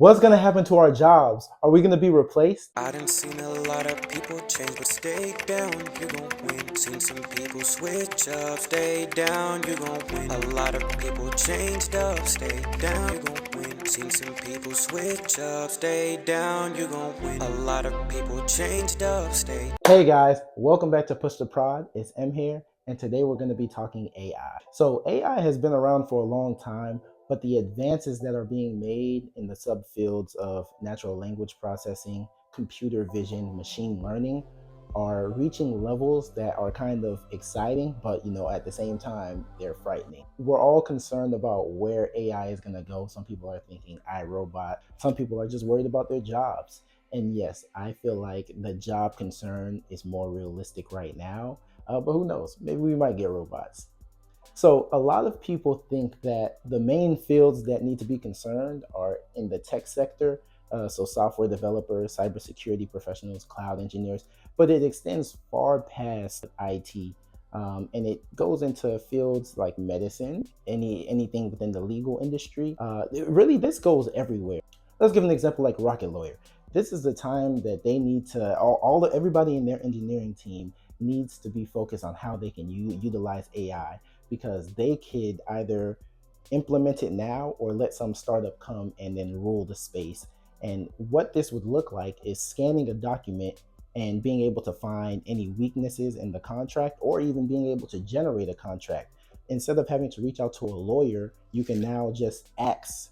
What's going to happen to our jobs? Are we going to be replaced? I done seen a lot of people change, but stay down, you gon' win. Seen some people switch up, stay down, you gon' win. A lot of people changed up, stay down, you gon' win. Seen some people switch up, stay down, you gon' win. A lot of people changed up, stay. Hey guys, welcome back to Push the Prod. It's M here, and today we're going to be talking AI. So AI has been around for a long time, but the advances that are being made in the subfields of natural language processing, computer vision, machine learning are reaching levels that are kind of exciting, but at the same time, they're frightening. We're all concerned about where AI is going to go. Some people are thinking iRobot. Some people are just worried about their jobs. And yes, I feel like the job concern is more realistic right now, but who knows? Maybe we might get robots. So, a lot of people think that the main fields that need to be concerned are in the tech sector. So, software developers, cybersecurity professionals, cloud engineers, but it extends far past IT. And it goes into fields like medicine, anything within the legal industry. Really, this goes everywhere. Let's give an example like Rocket Lawyer. This is the time that they need to everybody in their engineering team needs to be focused on how they can utilize AI, because they could either implement it now or let some startup come and then rule the space. And what this would look like is scanning a document and being able to find any weaknesses in the contract, or even being able to generate a contract. Instead of having to reach out to a lawyer, you can now just ask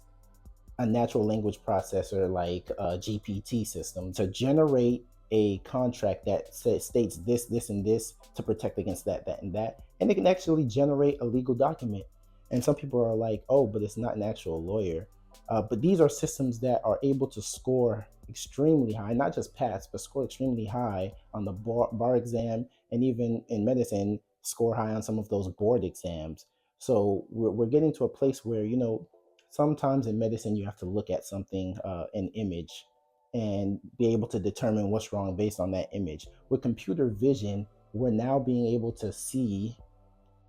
a natural language processor like a GPT system to generate a contract that states this, this, and this to protect against that, that, and that. And it can actually generate a legal document. And some people are like, oh, but it's not an actual lawyer. But these are systems that are able to score extremely high, not just pass, but score extremely high on the bar exam, and even in medicine, score high on some of those board exams. So we're getting to a place where, sometimes in medicine you have to look at something, an image, and be able to determine what's wrong based on that image. With computer vision, we're now being able to see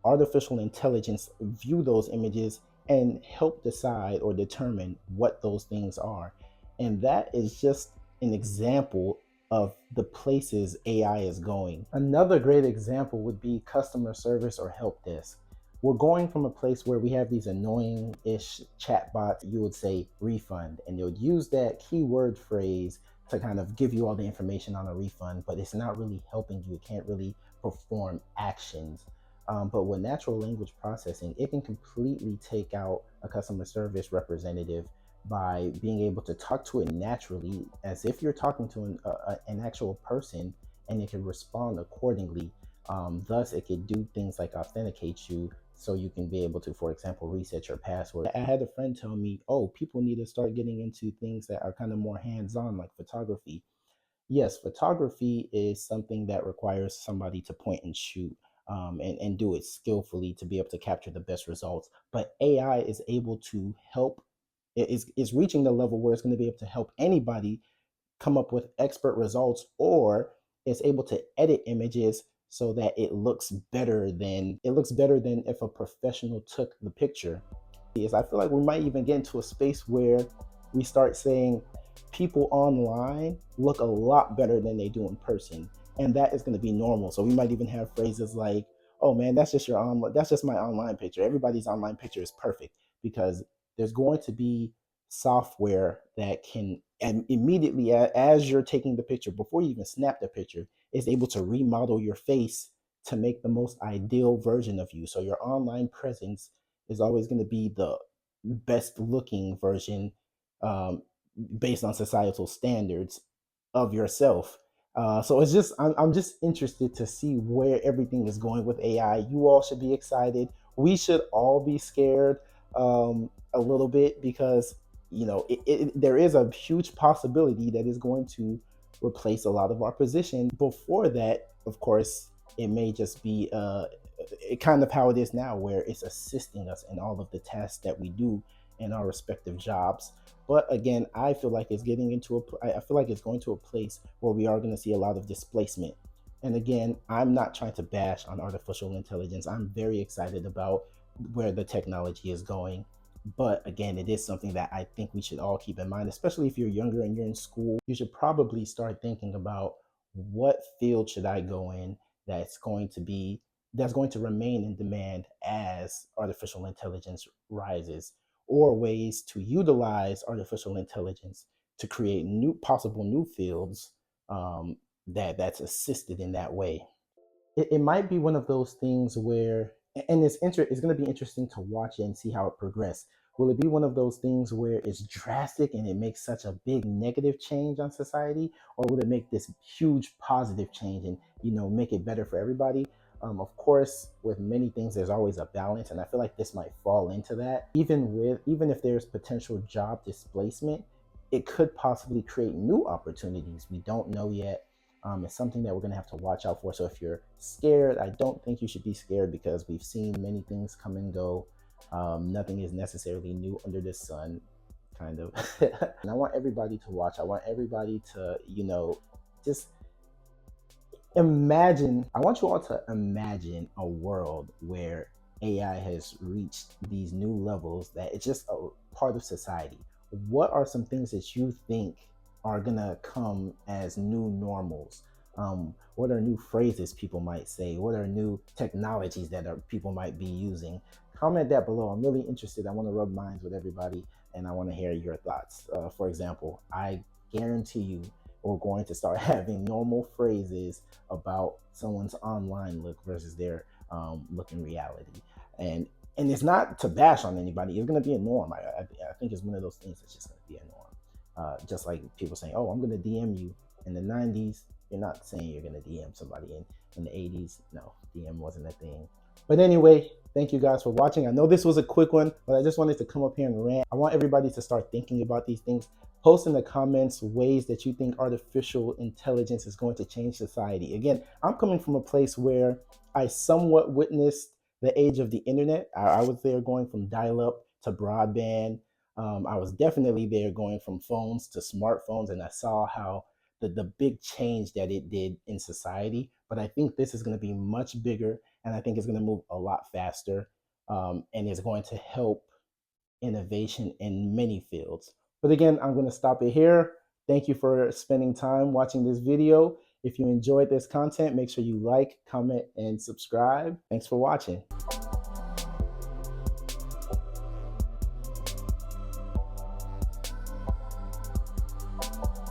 artificial intelligence view those images and help decide or determine what those things are. And that is just an example of the places AI is going. Another great example would be customer service or help desk. We're going from a place where we have these annoying-ish chatbots. You would say refund, and they would use that keyword phrase to kind of give you all the information on a refund, but it's not really helping you. It can't really perform actions. But with natural language processing, it can completely take out a customer service representative by being able to talk to it naturally, as if you're talking to an actual person, and it can respond accordingly. Thus, it could do things like authenticate you, so you can be able to, for example, reset your password. I had a friend tell me, oh, people need to start getting into things that are kind of more hands on, like photography. Yes, photography is something that requires somebody to point and shoot, and do it skillfully to be able to capture the best results. But AI is able to help, is reaching the level where it's going to be able to help anybody come up with expert results, or it's able to edit images so that it looks better than if a professional took the picture. Is I feel like we might even get into a space where we start saying people online look a lot better than they do in person, and that is going to be normal. So we might even have phrases like, "Oh man, that's just my online picture. Everybody's online picture is perfect," because there's going to be software that can, and immediately as you're taking the picture, before you even snap the picture, is able to remodel your face to make the most ideal version of you. So your online presence is always going to be the best looking version, um, based on societal standards of yourself. So I'm just interested to see where everything is going with AI. You all should be excited. We should all be scared, a little bit, because there is a huge possibility that is going to replace a lot of our position. Before that, of course, it may just be kind of how it is now, where it's assisting us in all of the tasks that we do in our respective jobs. But again, I feel like it's going to a place where we are going to see a lot of displacement. And again, I'm not trying to bash on artificial intelligence. I'm very excited about where the technology is going. But again, it is something that I think we should all keep in mind, especially if you're younger and you're in school. You should probably start thinking about what field should I go in that's going to be that's going to remain in demand as artificial intelligence rises, or ways to utilize artificial intelligence to create new possible new fields that's assisted in that way. It might be one of those things where, and it's going to be interesting to watch it and see how it progresses. Will it be one of those things where it's drastic and it makes such a big negative change on society, or will it make this huge positive change and make it better for everybody? Of course, with many things, there's always a balance, and I feel like this might fall into that. Even if there's potential job displacement, it could possibly create new opportunities. We don't know yet. It's something that we're going to have to watch out for. So if you're scared, I don't think you should be scared, because we've seen many things come and go. Nothing is necessarily new under the sun, kind of. And I want everybody to watch. I want everybody to, just imagine. I want you all to imagine a world where AI has reached these new levels that it's just a part of society. What are some things that you think are gonna come as new normals? What are new phrases people might say? What are new technologies that people might be using? Comment that below. I'm really interested. I want to rub minds with everybody, and I want to hear your thoughts. For example, I guarantee you we're going to start having normal phrases about someone's online look versus their look in reality. And it's not to bash on anybody. It's going to be a norm. I think it's one of those things that's just going to be a norm. Just like people saying, "Oh, I'm going to DM you." In the '90s, you're not saying you're going to DM somebody. In the '80s, no, DM wasn't a thing. But anyway, thank you guys for watching. I know this was a quick one, but I just wanted to come up here and rant. I want everybody to start thinking about these things. Post in the comments ways that you think artificial intelligence is going to change society. Again, I'm coming from a place where I somewhat witnessed the age of the internet. I was there going from dial-up to broadband. I was definitely there going from phones to smartphones, and I saw how the big change that it did in society. But I think this is going to be much bigger, and I think it's going to move a lot faster, and it's going to help innovation in many fields. But again, I'm going to stop it here. Thank you for spending time watching this video. If you enjoyed this content, make sure you like, comment, and subscribe. Thanks for watching.